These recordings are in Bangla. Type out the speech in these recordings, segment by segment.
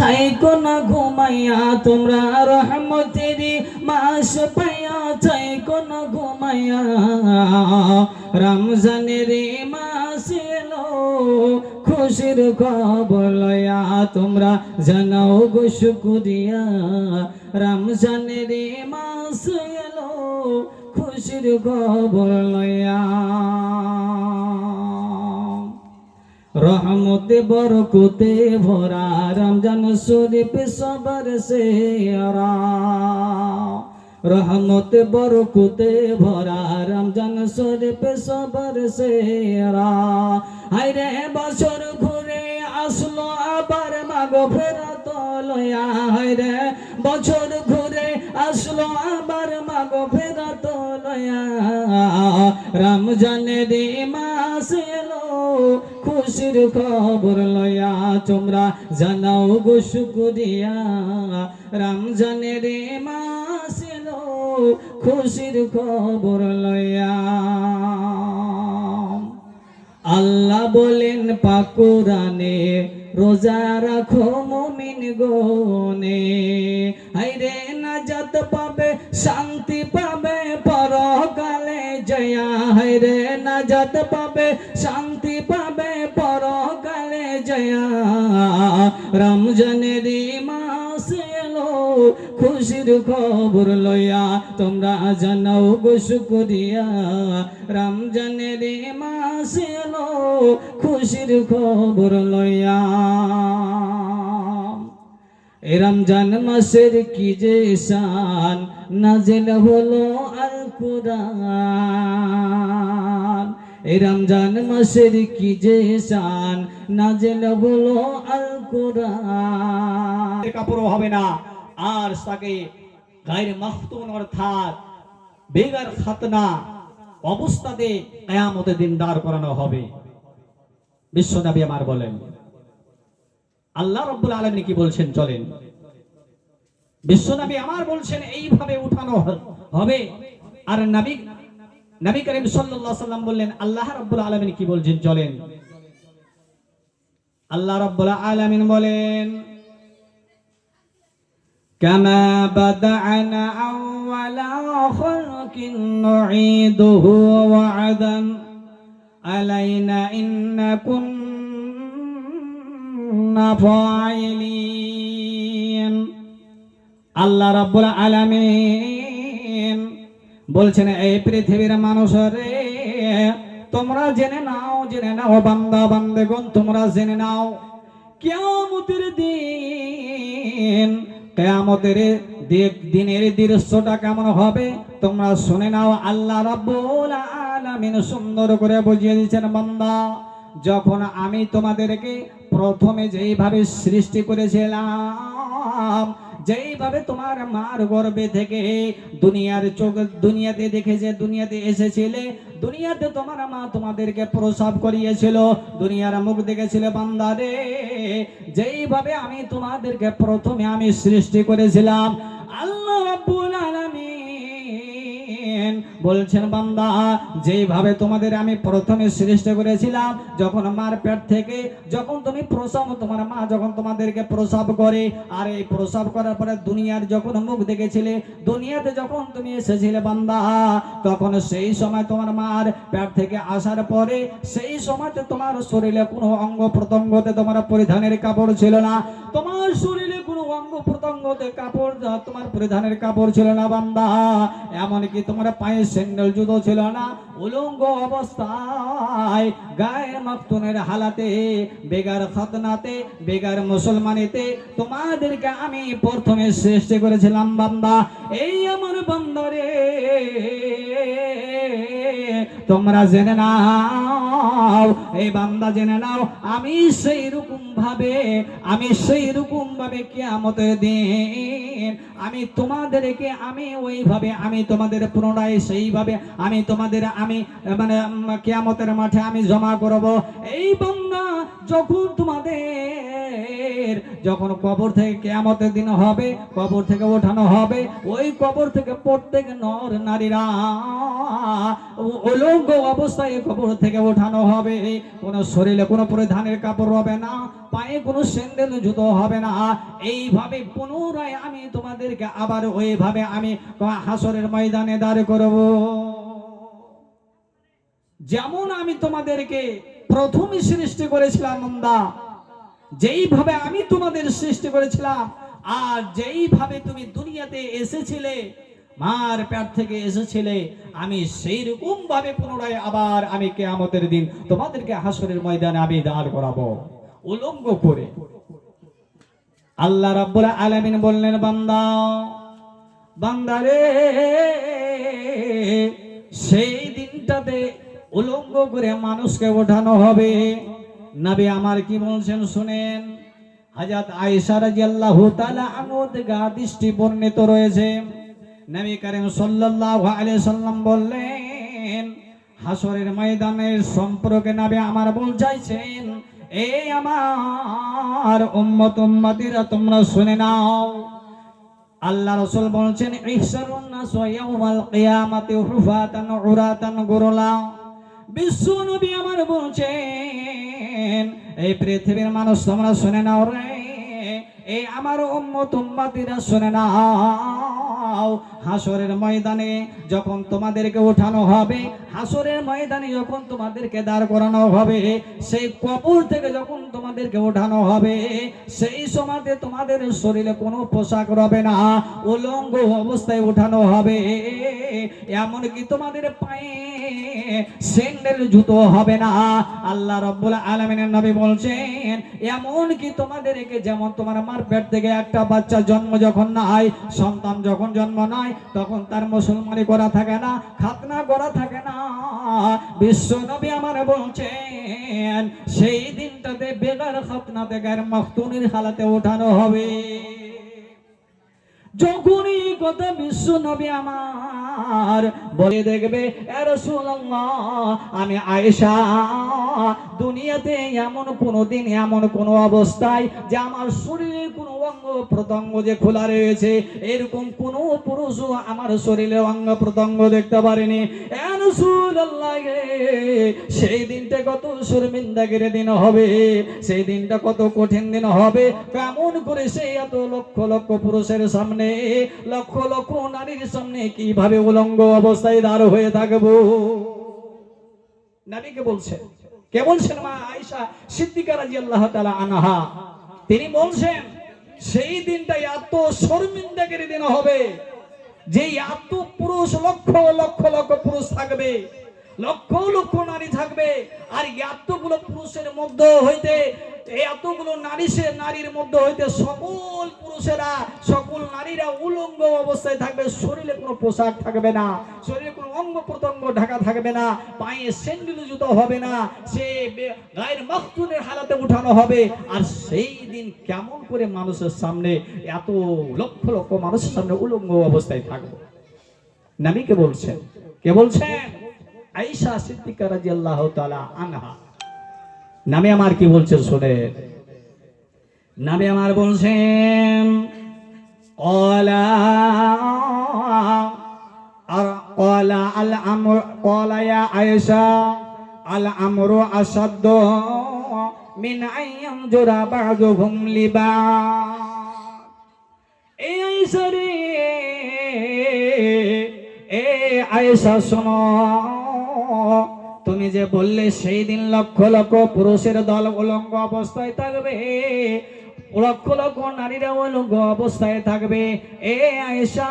থাইকো না ঘুমাইয়া তোমরা রহমতেরই মাস পাইয়া থাইকো না ঘুমাইয়া রমজানের মাস এলো খুশির খবর লয়া তোমরা জানাও গো শুকরিয়া রমজানের মাস এলো খুশির খবর লয়া রহমতে বরকতে ভরা রমজান শরীফ সবার সেরা রহমতে বরকতে ভরা রমজান শরীফ সবার সেরা হায়রে বছর ঘুরে আসলো আবার মাগফিরাত লয়া হায়রে বছর ঘুরে আসলো আবার মাগফিরাত লয়া রমজানের মাস এলো খুশির খবর লয়া তোমরা জানাও গো শুকরিয়া রমজানের মাস এলো খুশির খবর লয়া আল্লাহ বলেন পাক কোরআনে রোজা রাখো মুমিন গনে হায়রে নাজাত পাবে শান্তি পাবে পরকালে জয়া হায়রে নাজাত পাবে শান্তি পাবে পরকালে জয়া রমজানের মাস এলো খুশির খবর লয়া তোমরা জানাও গো শুকরিয়া রমজানের মাস এলো খুশির খবর লয়া রমজান মাসের কি যে শান নাজিল হলো আল কুরআন রমজান মাসের কি যে শান নাজিল হলো আল কুরআন কাপড় হবে না আর তাকে গায়ের মাখতুন অর্থাৎ বেগার খাতনা অবস্থাতে কিয়ামতের দিন দাঁড় করানো হবে বিশ্বনবী আমার বলেন আল্লাহ রাব্বুল আলামিন কি বলছেন চলেন বিশ্বনবী আমার বলছেন এইভাবে উঠানো হবে আর নবী করিম সাল্লাল্লাহু আলাইহি সাল্লাম বললেন আল্লাহ রাব্বুল আলামিন কি বলছেন চলেন আল্লাহ রাব্বুল আলামিন বলেন কামা বাদা'না আওয়ালা খালকিন নুঈদুহু ওয়া'দান আলাইনা ইন্নাকুম ফাইলিন আল্লাহ রাব্বুল আলামিন বলছেন এই পৃথিবীর মানুষরে তোমরা জেনে নাও বান্দা বান্দেগণ তোমরা জেনে নাও কিয়ামতের দিনের দৃশ্যটা কেমন হবে তোমরা শুনে নাও আল্লাহ রাব্বুল আলামিন সুন্দর করে বুঝিয়ে দিয়েছেন বান্দা যখন আমি তোমাদেরকে প্রথমে যেইভাবে সৃষ্টি করেছিলাম যেইভাবে তোমার মার গর্ভে থেকে দুনিয়াতে দেখেছে দুনিয়াতে এসেছিলে দুনিয়াতে তোমার মা তোমাদেরকে প্রসব করিয়েছিল দুনিয়ার মুখ দেখেছিলে বান্দারে যেইভাবে আমি তোমাদেরকে প্রথমে আমি সৃষ্টি করেছিলাম আল্লাহ রাব্বুল আলামিন বলছেন বান্দা যেইভাবে তোমাদের আমি প্রথমে সৃষ্টি করেছিলাম যখন মার পেট থেকে যখন তুমি প্রসব তোমার মা যখন তোমাদেরকে প্রসব করে আর এই প্রসব করার পরে দুনিয়ার যখন মুখ দেখেছিলে দুনিয়াতে যখন তুমি এসেছিলে বান্দা তখন সেই সময় তোমার মার পেট থেকে আসার পরে সেই সময়তে তোমার শরীরে কোনো অঙ্গ প্রত্যঙ্গতে তোমার পরিধানের কাপড় ছিল না তোমার শরীরে কোনো অঙ্গ প্রত্যঙ্গতে কাপড় তোমার পরিধানের কাপড় ছিল না বান্দা এমনকি তোমার পায়ে স্যান্ডেল জুতো ছিল না উলঙ্গ অবস্থায় গায়ে মাখতুনের হালাতে বেগার খাতনাতে বেগার মুসলমানিতে তোমাদেরকে আমি প্রথমে সৃষ্টি করেছিলাম বান্দা এই আমার বান্দারে তোমরা জেনে নাও এই বান্দা জেনে নাও আমি সেই রকম ভাবে কিয়ামতের দিন আমি তোমাদেরকে আমি ওইভাবে আমি তোমাদের পুনরায় সেইভাবে আমি তোমাদের আমি মানে কিয়ামতের মাঠে আমি জমা করব এই বান্দা যখন তোমাদের যখন কবর থেকে কিয়ামতের দিন হবে, কবর থেকে ওঠানো হবে, ওই কবর থেকে প্রত্যেক নর নারীরা উলঙ্গ অবস্থায় কবর থেকে ওঠানো হবে। কোনো শরীরে কোনো পরিধানের কাপড় হবে না, পায়ে কোনো স্যান্ডেল জুতো হবে না। এইভাবে পুনরায় আমি তোমাদেরকে আবার ওইভাবে আমি হাসরের ময়দানে দাঁড় করব। যেমন আমি তোমাদেরকে প্রথমে সৃষ্টি করেছিলাম বান্দা, যেইভাবে আমি তোমাদের সৃষ্টি করেছিলাম, আর যেইভাবে তুমি দুনিয়াতে এসেছিলে, মার পেট থেকে এসেছিলে, আমি সেই রকম ভাবে পুনরায় আবার আমি কিয়ামতের দিন তোমাদেরকে হাসরের ময়দানে আমি দাঁড় করাবো উলঙ্গ করে। আল্লাহ রাব্বুল আলামিন বললেন, বান্দা বান্দারে, সেই দিনটাতে উলঙ্গ করে মানুষকে ওঠানো হবে। নবী আমার কি বলছেন শুনেন। হযরত আয়েশা রাদিয়াল্লাহু তাআলা আনহা থেকে হাদিসটি বর্ণিত রয়েছে। নবী করিম সাল্লাল্লাহু আলাইহি সাল্লাম বললেন, হাসরের ময়দানের সম্পর্কে নবী আমার বলছেন, এই আমার উম্মত উম্মতিরা তোমরা শুনে নাও। আল্লাহ রাসূল বলছেন, ইহসারুন নাস ইয়াউমাল কিয়ামাতি হুফাতান উরাতান গুরলা। বিশ্ব নবী আমার বলছেন, এই পৃথিবীর মানুষ তোমরা শুনে নাও রে, এই আমার উম্মত উম্মতিরা শুনে নাও। হাসরের ময়দানে যখন তোমাদেরকে ওঠানো হবে, হাসরের ময়দানে যখন তোমাদেরকে দাঁড় করানো হবে, সেই কবর থেকে যখন তোমাদেরকে ওঠানো হবে, সেই সময়তে তোমাদের শরীরে কোনো পোশাক রবে না, উলঙ্গ অবস্থায় ওঠানো হবে। এমনকি তোমাদের পায়ে স্যান্ডেল জুতো হবে না। আল্লাহ রাব্বুল আলামিনের নবী বলছেন, এমনকি তোমাদেরকে যেমন তোমার মার পেট থেকে একটা বাচ্চা জন্ম যখন নাই, সন্তান যখন জন্ম নাই, তখন তার মুসলমানি করা থাকে না, খাতনা করা থাকে না। বিশ্ব নবী আমার বলছেন, সেই দিনটাতে বেগার খাতনাতে গায়ের মাখতুনের হালাতে ওঠানো হবে। যখনই কথা বিশ্ব নবী আমার বলে দেখবে, এ রাসূলুল্লাহ, আমি আয়েশা দুনিয়াতে এমন কোনোদিন এমন কোন অবস্থায় যে আমার শরীরের কোনো অঙ্গ প্রত্যঙ্গ যে খোলা রয়েছে, এরকম কোন পুরুষ আমার শরীরের অঙ্গ প্রত্যঙ্গ দেখতে পারেনি। এ রাসূলুল্লাহ, সেই দিনটা কত শর্মিন্দাগির দিন হবে, সেই দিনটা কত কঠিন দিন হবে। কেমন করে সেই এত লক্ষ লক্ষ পুরুষের সামনে, লক্ষ লক্ষ নারীর সামনে কিভাবে উলঙ্গ অবস্থায় দাঁড় হয়ে থাকবো। নবীকে বলছেন, কে বলছেন? মা আয়েশা সিদ্দিকা রাদিয়াল্লাহু তাআলা আনহা। তিনি বলছেন, সেই দিনটা এত শর্মিন্দাগির দিন হবে যে এত পুরুষ, লক্ষ লক্ষ লক্ষ পুরুষ থাকবে, লক্ষ লক্ষ নারী থাকবে, আর এতগুলো পুরুষের মধ্যে হইতে, এতগুলো নারীর মধ্যে হইতে সকল পুরুষেরা, সকল নারীরা উলঙ্গ অবস্থায় থাকবে। শরীরে কোনো পোশাক থাকবে না, শরীরে কোনো অঙ্গ প্রত্যঙ্গ ঢাকা থাকবে না, পায়ে স্যান্ডেল জুতো হবে না, সে গায়ের মাখতুনের হালাতে উঠানো হবে। আর সেই দিন কেমন করে মানুষের সামনে, এত লক্ষ লক্ষ মানুষের সামনে উলঙ্গ অবস্থায় থাকবে। নবীকে বলছেন, কে বলছেন? আয়েশা সিদ্দিকা রাদিয়াল্লাহু তাআলা আনহা। নামে আমার কি বলছেন শুনে। নামে আমার বলছেন, ক্বালা আল আমর, ক্বালা ইয়া আয়েশা আল আমরু আসাদ্দু মিন আইয়াম জুরা বা'দুহুম লিবা'দ। এই আয়েশা রে, এ আয়েশা শোনো, তুমি যে বললে সেই দিন লক্ষ লক্ষ পুরুষের দল উলঙ্গ অবস্থায় থাকবে, লক্ষ লক্ষ নারীরা উলঙ্গ অবস্থায় থাকবে। এ আয়েশা,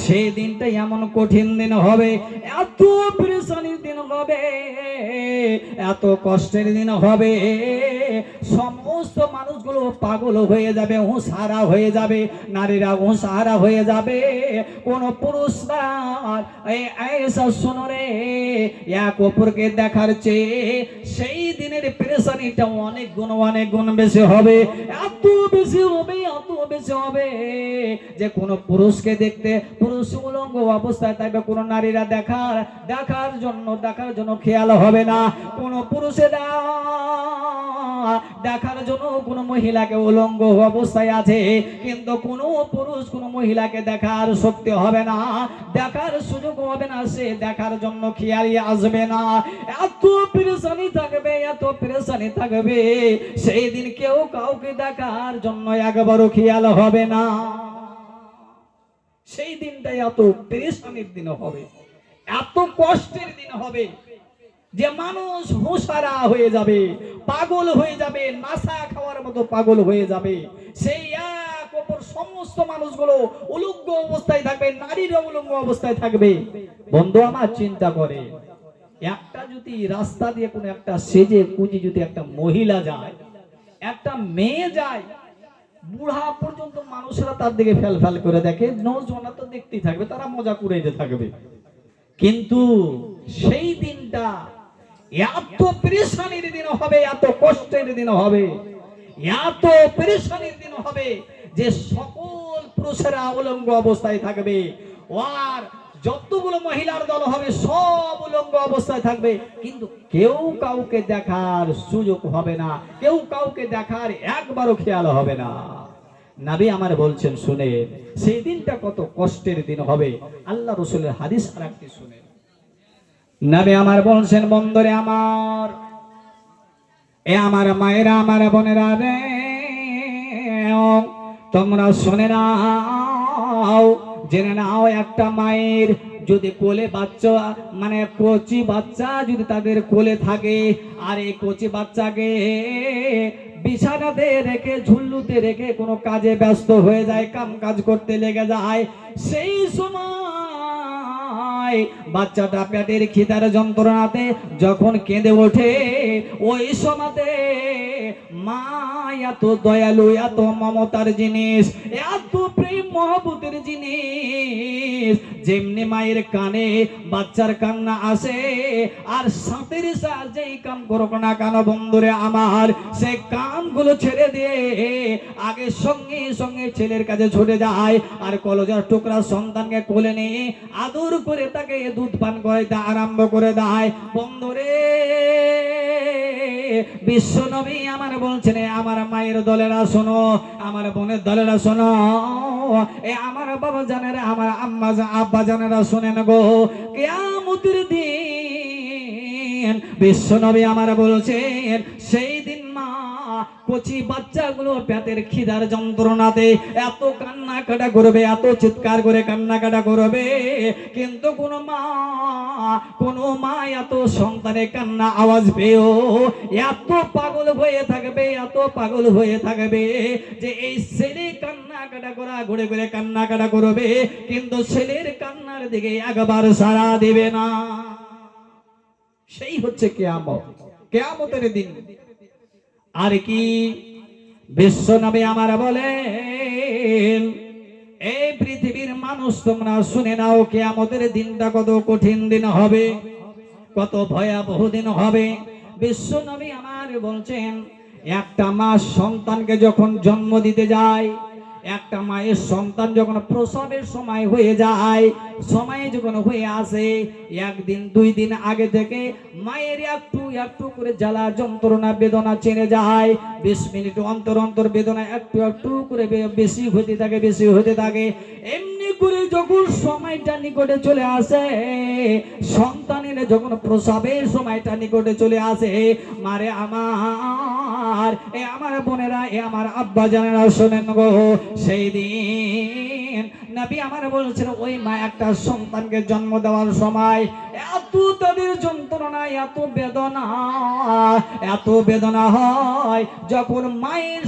সেই দিনটা এমন কঠিন দিন হবে, এত পেরেশানির দিন হবে, এত কষ্টের দিন হবে, সমস্ত মানুষগুলো পাগল হয়ে যাবে, হুঁশহারা হয়ে যাবে, নারীরা হুঁশহারা হয়ে যাবে। কোন পুরুষ না, এই আয়েশা শোনো রে, এক অপরকে দেখার চেয়ে সেই দিনের পেরেশানিটা অনেক গুণ বেশি হবে। এত এত বেশি হবে, এত বেশি হবে যে কোনো পুরুষকে দেখতে, পুরুষ উলঙ্গ অবস্থায় থাকবে, কোনো নারীরা দেখার জন্য খেয়াল হবে না। কোনো পুরুষেরা দেখার জন্য কোনো মহিলাকে উলঙ্গ অবস্থায় আছে, কিন্তু কোনো পুরুষ কোনো মহিলাকে দেখার শক্তি হবে না, দেখার সুযোগ হবে না, সে দেখার জন্য খেয়ালই আসবে না। এত পেরেশানি থাকবে, এত পেরেশানি থাকবে, সেই দিন কেউ কাউকে দেখার জন্য একবারও খেয়াল হবে না। সেই দিনটাই এত পেরেশানির দিন হবে, এত কষ্টের দিন হবে যে মানুষ হুঁশারা হয়ে যাবে, পাগল হয়ে যাবে, নাশা খাওয়ার মতো পাগল হয়ে যাবে। সেই এক অপর সমস্ত মানুষগুলো উলঙ্গ অবস্থায় থাকবে, নারীরা উলঙ্গ অবস্থায় থাকবে। বন্ধু আমার চিন্তা করে, একটা যদি রাস্তা দিয়ে কোনো একটা সেজে কুঁজি যদি একটা মহিলা যায়, একটা মেয়ে যায়, বুড়া পর্যন্ত মানুষেরা তার দিকে ফেল করে দেখে, নৌজওয়ানরা তো দেখতেই থাকবে, তারা মজা করে থাকবে। কিন্তু সেই দিনটা এত পেরেশানির দিন হবে, এত কষ্টের দিন হবে, এত পেরেশানির দিন হবে যে সকল পুরুষেরা উলঙ্গ অবস্থায় থাকবে, আর যতগুলো মহিলার দল হবে সব উলঙ্গ অবস্থায় থাকবে, কিন্তু কেউ কাউকে দেখার সুযোগ হবে না, কেউ কাউকে দেখার একবারও খেয়াল হবে না। নবী আমার বলছেন শুনে, সেই দিনটা কত কষ্টের দিন হবে। আল্লাহ রাসূলের হাদিস আর একটি শুনে, নবী আমার বলছেন, বন্ধুরে আমার, এ আমার মায়েরা, আমার বোনেরা রে, তোমরা শুনে নাও, জেনে নাও, একটা মায়ের যদি কোলে বাচ্চা, মানে কচি বাচ্চা যদি তাদের কোলে থাকে, আর এই কচি বাচ্চাকে বিছানাতে রেখে, ঝুল্লুতে রেখে কোনো কাজে ব্যস্ত হয়ে যায়, কাম কাজ করতে লেগে যায়, সেই সময় বাচ্চাটা পেটের খিদার যন্ত্রণাতে যখন কেঁদে ওঠে, ওই সময়তে মা এত দয়ালু, এত মমতার জিনিস, এত প্রেম মহব্বতের জিনিস, যেমনি মায়ের কানে বাচ্চার কান্না আসে, আর সাথের সাথে যেই কাম করুক না কেন বন্ধুরে আমার, সে কামগুলো ছেড়ে দিয়ে আগে সঙ্গে সঙ্গে ছেলের কাছে ছুটে যায়, আর কলেজার টুকরা সন্তানকে কোলে নিয়ে আদর করে তাকে দুধ পান করাইতে আরম্ভ করে দেয়। বন্ধুরে, বিশ্ব নবী আমার বলছেন, আমার মায়ের দলেরা শোনো, আমার বোনের দলেরা শোনো, এ আমার বাবা জানেরা, আমার আম্মা আব্বা জানেরা শোনেন গো, কিয়ামতের দিন বিশ্ব নবী আমার বলছেন, সেই দিন মা কচি বাচ্চাগুলো পেটের খিদার যন্ত্রণাতে এত কান্নাকাটা করবে, এত চিৎকার করে কান্নাকাটা করবে, কিন্তু কোনো মা এত সন্তানের কান্না আওয়াজ পেয়েও এত পাগল হয়ে থাকবে, এত পাগল হয়ে থাকবে যে এই ছেলে কান্নাকাটা করা, ঘুরে ঘুরে কান্নাকাটা করবে, কিন্তু ছেলের কান্নার দিকে একবার সাড়া দেবে না। সেই হচ্ছে কিয়ামত, কিয়ামতের দিন। আর কি বিশ্ব নবী আমার বলেন, এই পৃথিবীর মানুষ তোমরা শুনে নাও, কিয়ামতের দিনটা কত কঠিন দিন হবে, কত ভয়াবহ দিন হবে। বিশ্ব নবী আমার বলছেন, একটা মা সন্তানকে যখন জন্ম দিতে যায়, একটা মায়ের সন্তান যখন প্রসবের সময় হয়ে যায়, সময় যখন হয়ে আসে, একদিন দুই দিন আগে থেকে মায়ের একটু একটু করে জ্বালা যন্ত্রণা বেদনা চেনে যায়, 20 মিনিট অন্তর অন্তর বেদনা একটু একটু করে বেশি হতে থাকে, বেশি হতে থাকে। এমনি করে যখন সময়টা নিকটে চলে আসে, সন্তানের যখন প্রসবের সময়টা নিকটে চলে আসে, মারে আমার, এ আমার বোনেরা, এ আমার আব্বা জানেরা শোনেন গো, সেই দিন নবী আমার বলছেন, ওই মা একটা সন্তানকে জন্ম দেওয়ার সময় এত তাদের যন্ত্রণা, এত বেদনা হয়, যখন মায়ের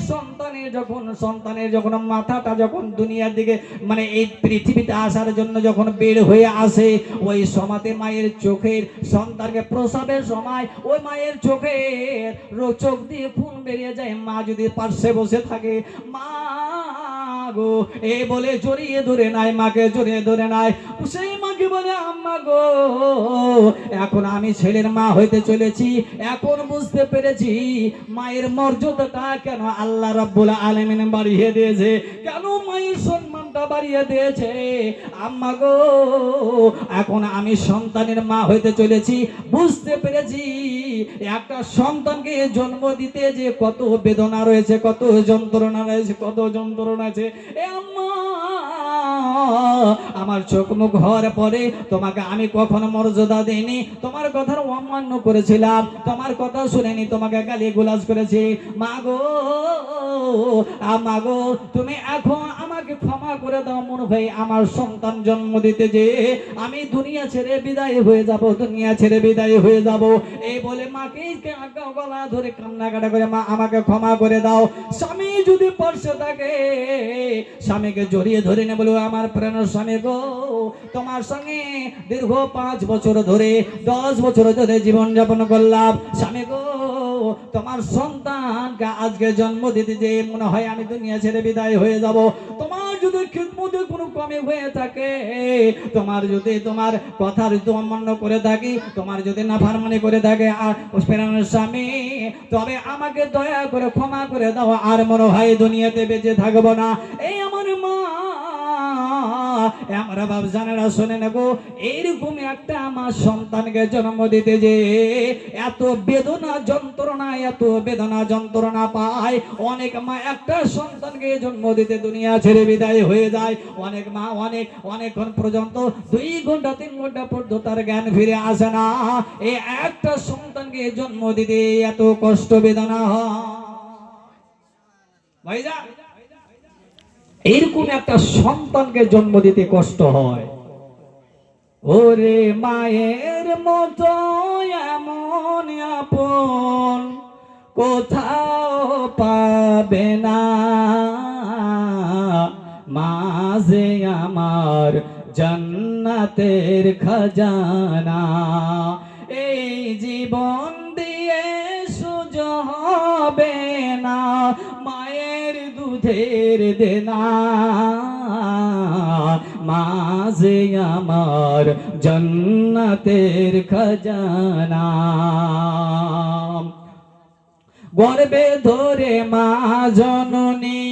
সন্তানের যখন মাথাটা যখন দুনিয়ার দিকে, মানে এই পৃথিবীতে আসার জন্য যখন বের হয়ে আসে, ওই সময়তে মায়ের চোখের, সন্তানকে প্রসবের সময় ওই মায়ের চোখ দিয়ে খুন বেরিয়ে যায়। মা যদি পাশে বসে থাকে, মা গো এ বলে জড়িয়ে ধরে নাই, মাকে জড়িয়ে ধরে নাই, সেই মাকে মাকে বলে আম্মা গো এখন আমি ছেলের মা হইতে চলেছি, এখন বুঝতে পেরেছি মায়ের মর্যাদাটা কেন আল্লাহ রাব্বুল আলামিন বাড়িয়ে দিয়েছে, কেন মায়ের সম্মানটা বাড়িয়ে দিয়েছে। আম্মা গো এখন আমি সন্তানের মা হইতে চলেছি, বুঝতে পেরেছি একটা সন্তানকে জন্ম দিতে যে কত বেদনা রয়েছে, কত যন্ত্রণা রয়েছে, কত যন্ত্রণা আছে। এ আম্মা আমার চোখ মুখ হওয়ার পরে তোমাকে আমি কখনো মর্যাদা দেইনি, তোমার কথার অমান্য করেছিলাম, তোমার কথা শুনেনি, তোমাকে গালি গালাজ করেছি। মা গো আমা গো তুমি এখন আমাকে ক্ষমা করে দাও, মনে ভাই আমার সন্তান জন্ম দিতে যে আমি দুনিয়া ছেড়ে বিদায় হয়ে যাব, দুনিয়া ছেড়ে বিদায় হয়ে যাব। এই বলে মাকে গলা ধরে কান্নাকাটা করে মা আমাকে ক্ষমা করে দাও। স্বামী যদি পাশে থাকে স্বামীকে জড়িয়ে ধরে নে বলো আমার প্রাণের স্বামী গো তোমার সঙ্গে দীর্ঘ 5 বছর ধরে 10 বছর ধরে জীবন যাপন করলাম, স্বামী গো তোমার সন্তানকে আজকে জন্ম দিতে যে মনে হয় আমি দুনিয়া ছেড়ে বিদায় হয়ে যাব। তোমার যদি খিদমতে কোনো কমে হয়ে থাকে, তোমার যদি তোমার কথা যদি অমান্য করে থাকি, তোমার যদি নাফরমানি করে থাকে প্রাণের স্বামী, তবে আমাকে দয়া করে ক্ষমা করে দাও, আর মনে হয় দুনিয়াতে বেঁচে থাকবো না। এই আমার মা আমরা বাপ জানেরা শুনে নেবো, এইরকম একটা আমার সন্তানকে জন্ম দিতে যে এত বেদনা যন্ত্রণা, এত বেদনা যন্ত্রণা পায়। অনেক মা একটা সন্তানকে জন্ম দিতে দুনিয়া ছেড়ে বিদায় হয়ে যায়, অনেক মা অনেকক্ষণ পর্যন্ত 2 ঘন্টা 3 ঘন্টা পর্যন্ত তার জ্ঞান ফিরে আসে না। এই একটা সন্তানকে জন্ম দিতে এত কষ্ট বেদনা হয় ভাইজা, এরকম একটা সন্তানকে জন্ম দিতে কষ্ট হয়। ওরে মায়ের মতো এমন আপন কোথাও পাবে না, মাঝে আমার জান্নাতের খাজানা। এই জীবন দিয়ে সুজ হবে না মায়ের দুধের দেনা, মাঝে আমার জান্নাতের খাজানা। গর্বে ধরে মা জননী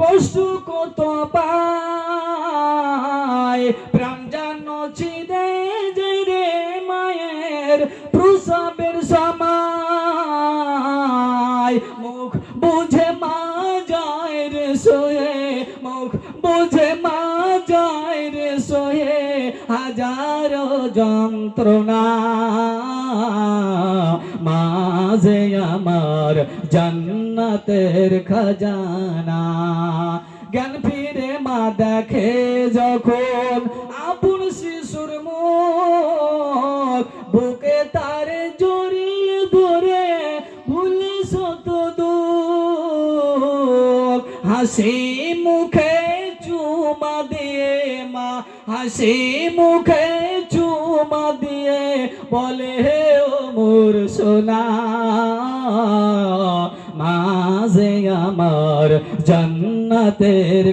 কষ্ট কত পায়, প্রাণ যেন ছিঁড়ে যায় রে মায়ের প্রসবের সময়। মুখ বুঝে মা যায় রে সোয়ে, মুখ বুঝে মা যায় রে সোয়ে, হাজারো যন্ত্রণা মাঝে আমার জান্নাতের খাজানা। জ্ঞান ফিরে মা দেখে যখন আপন শিশুর মুখ, বুকে তার জড়িয়ে ধরে ভুলে শত দুঃখ। হাসি মুখে চুমা দিয়ে মা, হাসি মুখে চুমা দিয়ে বলে ও মোর সোনা, মাঝে আমার জান্নাতের